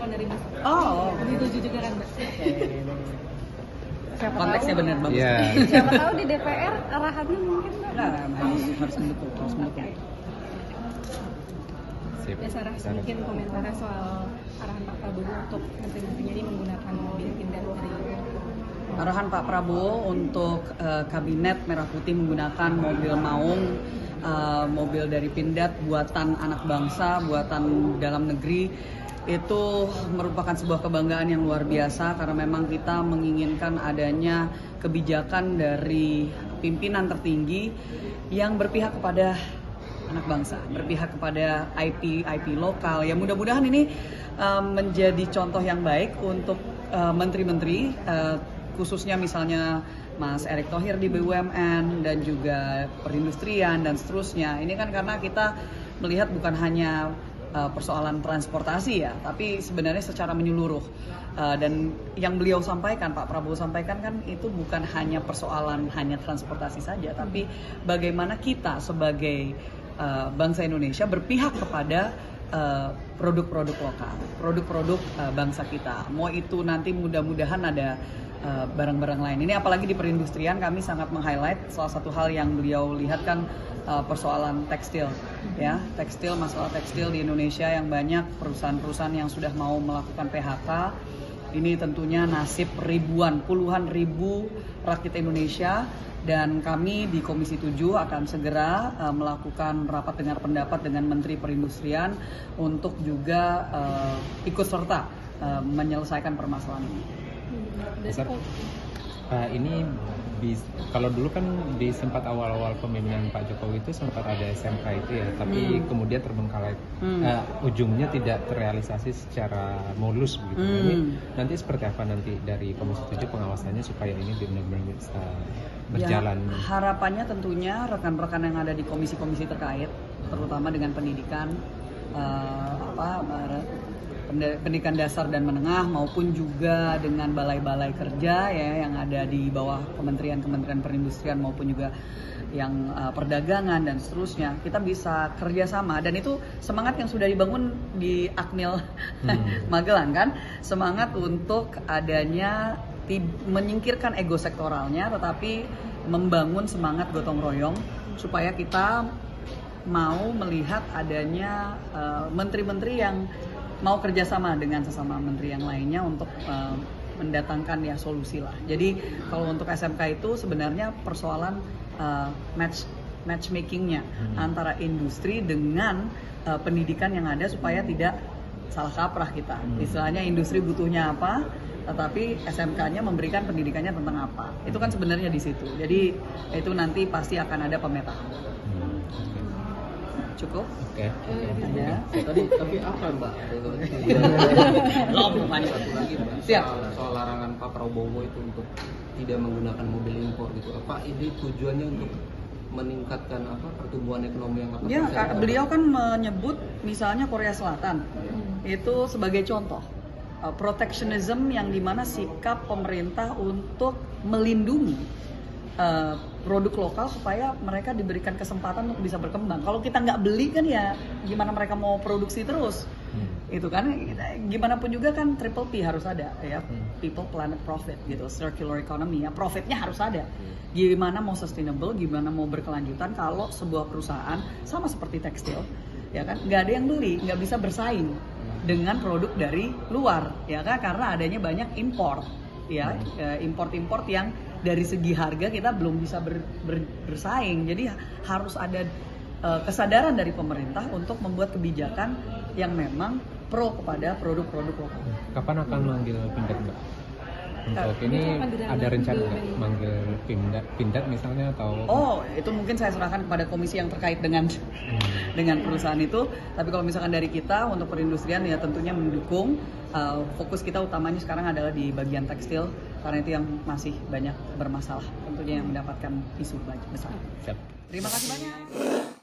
masukan dari Mas. Oh, Dituju juga kan, Mbak. Siapa konteksnya tahu, benar bagus. Iya. siapa tahu di DPR arahannya mungkin Mbak. Nah, harus mendukung, harus mendukung. Sip. Ya Sarah, mungkin komentarnya soal arahan Pak Prabowo untuk menteri-menterinya ini menggunakan mobil Pindad dari Arahan Pak Prabowo untuk kabinet merah putih menggunakan mobil Maung, mobil dari Pindad buatan anak bangsa, buatan dalam negeri, itu merupakan sebuah kebanggaan yang luar biasa karena memang kita menginginkan adanya kebijakan dari pimpinan tertinggi yang berpihak kepada anak bangsa, berpihak kepada IP lokal. Ya mudah-mudahan ini menjadi contoh yang baik untuk menteri-menteri, khususnya misalnya Mas Erick Thohir di BUMN dan juga perindustrian dan seterusnya. Ini kan karena kita melihat bukan hanya persoalan transportasi ya, tapi sebenarnya secara menyeluruh. Dan yang beliau sampaikan, Pak Prabowo sampaikan kan itu bukan hanya persoalan hanya transportasi saja, tapi bagaimana kita sebagai bangsa Indonesia berpihak kepada produk-produk lokal, produk-produk bangsa kita. Mau itu nanti mudah-mudahan ada barang-barang lain. Ini apalagi di perindustrian kami sangat meng-highlight salah satu hal yang beliau lihat kan persoalan tekstil, ya masalah tekstil di Indonesia yang banyak perusahaan-perusahaan yang sudah mau melakukan PHK. Ini tentunya nasib puluhan ribu rakyat Indonesia. Dan kami di Komisi 7 akan segera melakukan rapat dengar pendapat dengan Menteri Perindustrian untuk juga ikut serta menyelesaikan permasalahan ini. Ini kalau dulu kan di sempat awal-awal pemimpinan Pak Jokowi itu sempat ada SMK itu ya, tapi kemudian terbengkalai, ujungnya tidak terrealisasi secara mulus begitu. Ini nanti seperti apa nanti dari Komisi 7 pengawasannya supaya ini benar-benar bisa berjalan? Ya, harapannya tentunya rekan-rekan yang ada di komisi-komisi terkait, terutama dengan pendidikan, pendidikan dasar dan menengah maupun juga dengan balai-balai kerja ya yang ada di bawah kementerian perindustrian maupun juga yang perdagangan dan seterusnya, kita bisa kerjasama. Dan itu semangat yang sudah dibangun di Akmil Magelang kan, semangat untuk adanya menyingkirkan ego sektoralnya tetapi membangun semangat gotong royong supaya kita mau melihat adanya menteri-menteri yang mau kerjasama dengan sesama menteri yang lainnya untuk mendatangkan ya solusi lah. Jadi kalau untuk SMK itu sebenarnya persoalan matchmakingnya antara industri dengan pendidikan yang ada supaya tidak salah kaprah kita. Istilahnya industri butuhnya apa, tetapi SMK-nya memberikan pendidikannya tentang apa. Itu kan sebenarnya di situ. Jadi itu nanti pasti akan ada pemetaan. Cukup? Oke. Ya. Tapi apa Mbak? Belum Satu lagi Mbak. Siap. Soal larangan Pak Prabowo itu untuk tidak menggunakan mobil impor gitu. Apa ini tujuannya untuk meningkatkan pertumbuhan ekonomi yang Ya, beliau kan menyebut misalnya Korea Selatan itu sebagai contoh protectionism yang dimana sikap pemerintah untuk melindungi produk lokal supaya mereka diberikan kesempatan untuk bisa berkembang. Kalau kita nggak beli kan ya gimana mereka mau produksi terus? Itu kan gimana pun juga kan triple P harus ada ya, people, planet, profit gitu, circular economy ya, profitnya harus ada. Gimana mau sustainable, gimana mau berkelanjutan kalau sebuah perusahaan sama seperti tekstil ya kan nggak ada yang beli, nggak bisa bersaing dengan produk dari luar ya kan, karena adanya banyak import ya, import yang dari segi harga kita belum bisa bersaing. Jadi harus ada kesadaran dari pemerintah untuk membuat kebijakan yang memang pro kepada produk-produk lokal. Kapan akan manggil Pindad Mbak? Untuk ini ada rencana nggak manggil Pindad misalnya atau? Oh, itu mungkin saya serahkan kepada komisi yang terkait dengan perusahaan itu. Tapi kalau misalkan dari kita untuk perindustrian ya tentunya mendukung. Fokus kita utamanya sekarang adalah di bagian tekstil karena itu yang masih banyak bermasalah, tentunya yang mendapatkan isu besar. Siap. Terima kasih banyak.